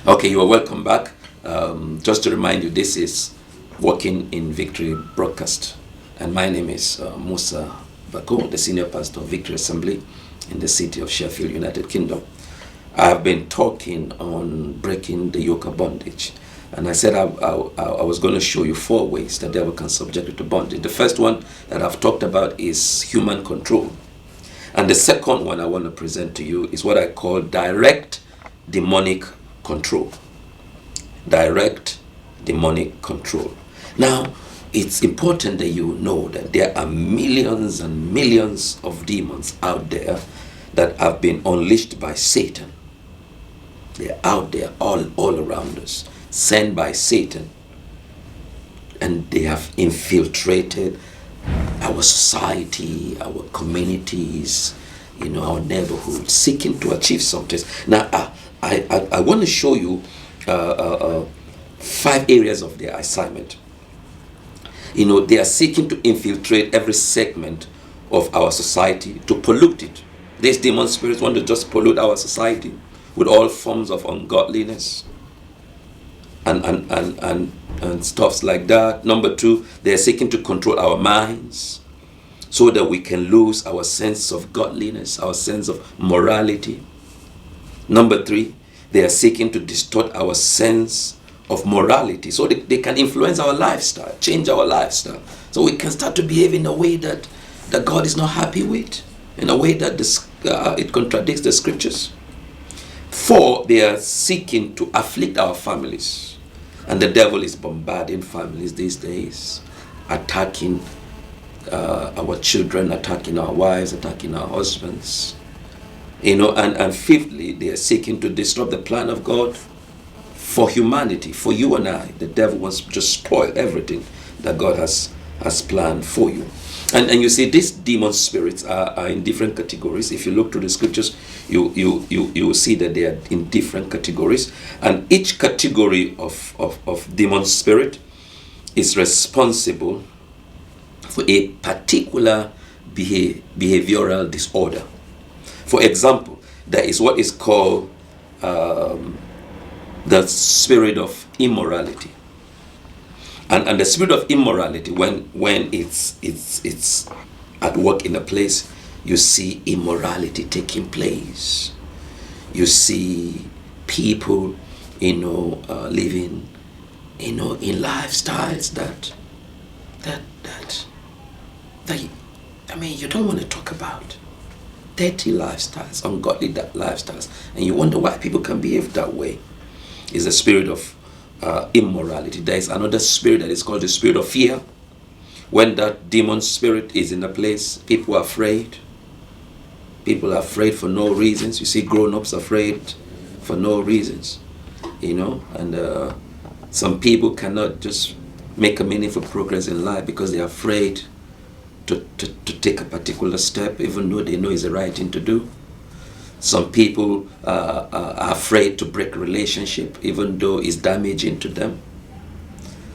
Okay, you are welcome back. Just to remind you, this is Walking in Victory broadcast, and my name is Musa Bako, the senior pastor of Victory Assembly in the city of Sheffield, United Kingdom. I have been talking on breaking the yoke of bondage, and I said I was going to show you 4 ways the devil can subject you to bondage. The first one that I've talked about is human control, and the second one I want to present to you is what I call direct demonic control. Direct demonic control. Now, it's important that you know that there are millions and millions of demons out there that have been unleashed by Satan. They're out there all around us, sent by Satan. And they have infiltrated our society, our communities, our neighborhoods, seeking to achieve something. Now, I want to show you 5 areas of their assignment. They are seeking to infiltrate every segment of our society, to pollute it. These demon spirits want to just pollute our society with all forms of ungodliness and stuffs like that. Number 2, they are seeking to control our minds so that we can lose our sense of godliness, our sense of morality. Number 3, they are seeking to distort our sense of morality so they can influence our lifestyle, change our lifestyle, so we can start to behave in a way that God is not happy with, in a way that it contradicts the scriptures. 4, they are seeking to afflict our families, and the devil is bombarding families these days, attacking our children, attacking our wives, attacking our husbands. And 5thly, they are seeking to disrupt the plan of God for humanity, for you and I. The devil wants to just spoil everything that God has planned for you. And you see, these demon spirits are in different categories. If you look through the scriptures, you will see that they are in different categories. And each category of demon spirit is responsible for a particular behavioral disorder. For example, there is what is called the spirit of immorality, and the spirit of immorality, when it's at work in a place, you see immorality taking place. You see people, living, in lifestyles that you don't want to talk about. Dirty lifestyles, ungodly lifestyles, and you wonder why people can behave that way. Is the spirit of immorality. There is another spirit that is called the spirit of fear. When that demon spirit is in a place, people are afraid. People are afraid for no reasons. You see grown-ups afraid for no reasons, and some people cannot just make a meaningful progress in life because they're afraid to take a particular step, even though they know it's the right thing to do. Some people are afraid to break a relationship, even though it's damaging to them.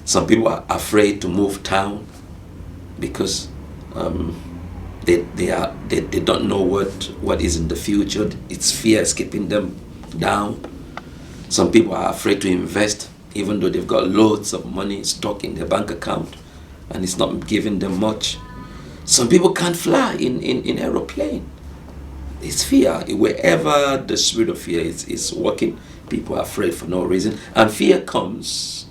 Some people are afraid to move town because they don't know what is in the future. It's fear is keeping them down. Some people are afraid to invest, even though they've got loads of money stuck in their bank account and it's not giving them much. Some people can't fly in aeroplane. It's fear. Wherever the spirit of fear is working, people are afraid for no reason. And fear comes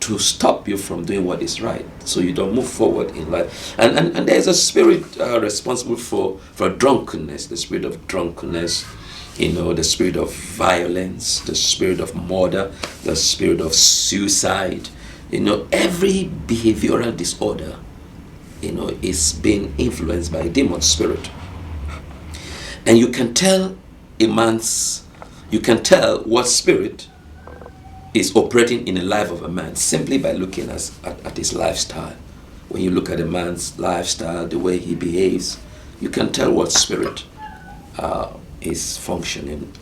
to stop you from doing what is right, so you don't move forward in life. And there's a spirit responsible for drunkenness, the spirit of drunkenness, the spirit of violence, the spirit of murder, the spirit of suicide. Every behavioral disorder, is being influenced by a demon spirit. And you can tell what spirit is operating in the life of a man simply by looking at his lifestyle. When you look at a man's lifestyle, the way he behaves, you can tell what spirit is functioning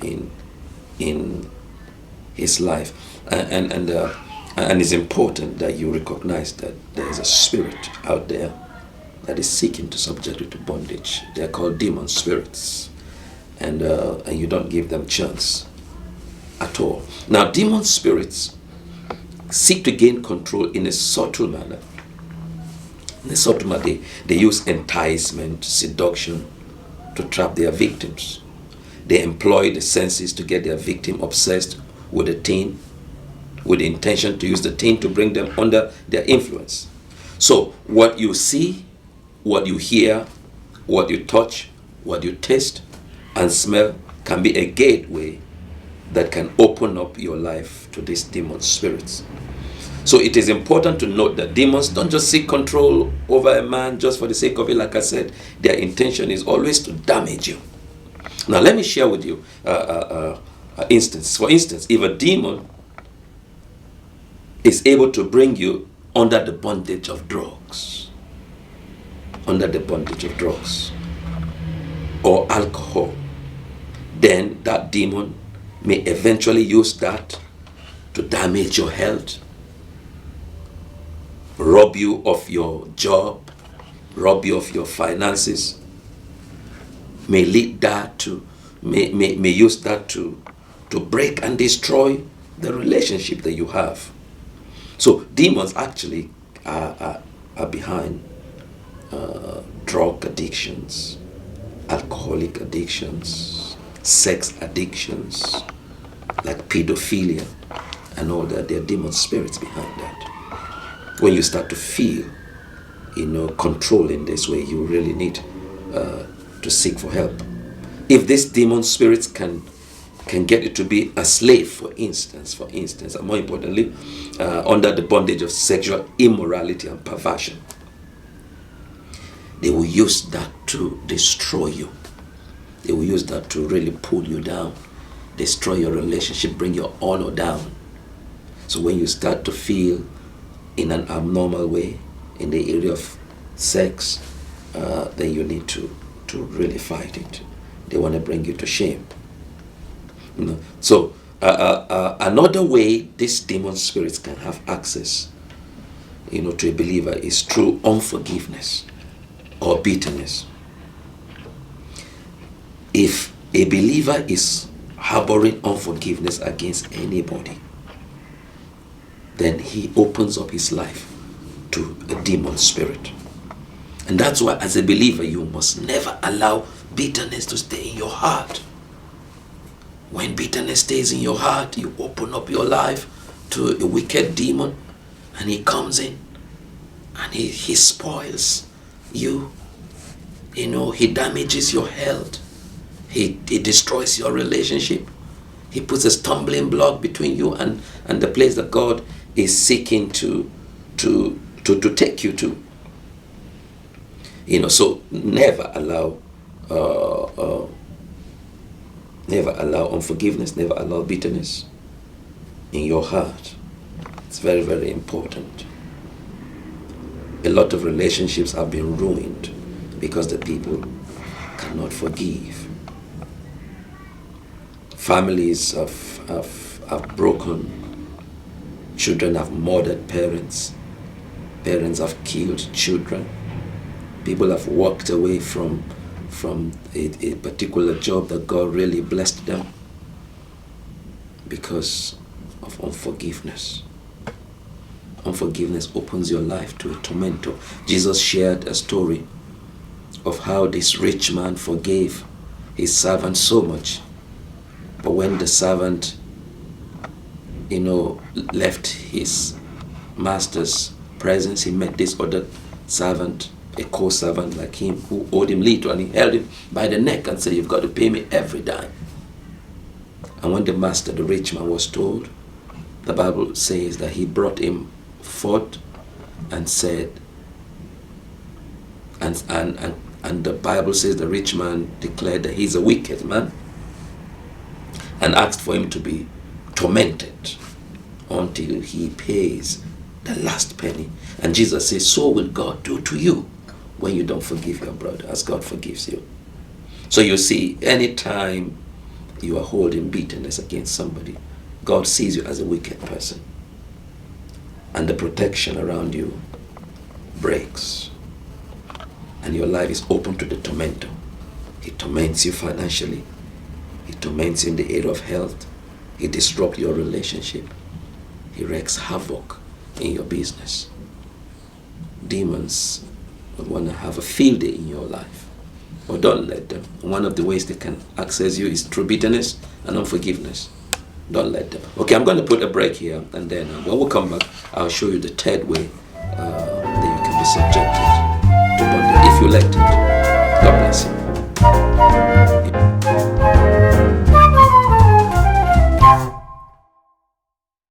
in his life. And it's important that you recognize that there is a spirit out there that is seeking to subject you to bondage. They're called demon spirits, and you don't give them chance. at all. Now, demon spirits seek to gain control in a subtle manner. In a subtle manner, they use enticement, seduction to trap their victims. They employ the senses to get their victim obsessed with a teen, with the intention to use the teen to bring them under their influence. So what you see, what you hear, what you touch, what you taste and smell can be a gateway that can open up your life to these demon spirits. So it is important to note that demons don't just seek control over a man just for the sake of it. Like I said, their intention is always to damage you. Now let me share with you instance. For instance, if a demon is able to bring you under the bondage of drugs, or alcohol, then that demon may eventually use that to damage your health, rob you of your job, rob you of your finances, may use that to break and destroy the relationship that you have. So demons actually are behind drug addictions, alcoholic addictions, sex addictions, like pedophilia and all that. There are demon spirits behind that. When you start to feel, control in this way, you really need to seek for help. If these demon spirits can get you to be a slave, for instance, and more importantly, under the bondage of sexual immorality and perversion, they will use that to destroy you. They will use that to really pull you down, destroy your relationship, bring your honor down. So when you start to feel in an abnormal way in the area of sex, then you need to really fight it. They want to bring you to shame. So another way these demon spirits can have access, to a believer is through unforgiveness or bitterness. If a believer is harboring unforgiveness against anybody, then he opens up his life to a demon spirit. And that's why, as a believer, you must never allow bitterness to stay in your heart. When bitterness stays in your heart, you open up your life to a wicked demon, and he comes in and he spoils you. He damages your health. He destroys your relationship. He puts a stumbling block between you and the place that God is seeking to take you to. So never allow unforgiveness, never allow bitterness in your heart. It's very, very important. A lot of relationships have been ruined because the people cannot forgive. Families have broken. Children have murdered parents. Parents have killed children. People have walked away from a particular job that God really blessed them because of unforgiveness. Unforgiveness opens your life to a tormentor. Jesus shared a story of how this rich man forgave his servant so much. But when the servant, left his master's presence, he met this other servant, a co-servant like him, who owed him little, and he held him by the neck and said, "You've got to pay me every dime." And when the master, the rich man, was told, the Bible says that he brought him forth and said, and the Bible says the rich man declared that he's a wicked man and asked for him to be tormented until he pays the last penny. And Jesus says, so will God do to you when you don't forgive your brother as God forgives you. So you see, anytime you are holding bitterness against somebody, God sees you as a wicked person. And the protection around you breaks. And your life is open to the tormentor. He torments you financially. He torments you in the area of health. He disrupts your relationship. He wreaks havoc in your business. Demons want to have a field day in your life. But don't let them. One of the ways they can access you is through bitterness and unforgiveness. Don't let them. Okay, I'm going to put a break here, and then when we come back, I'll show you the third way that you can be subjected to bondage if you let it.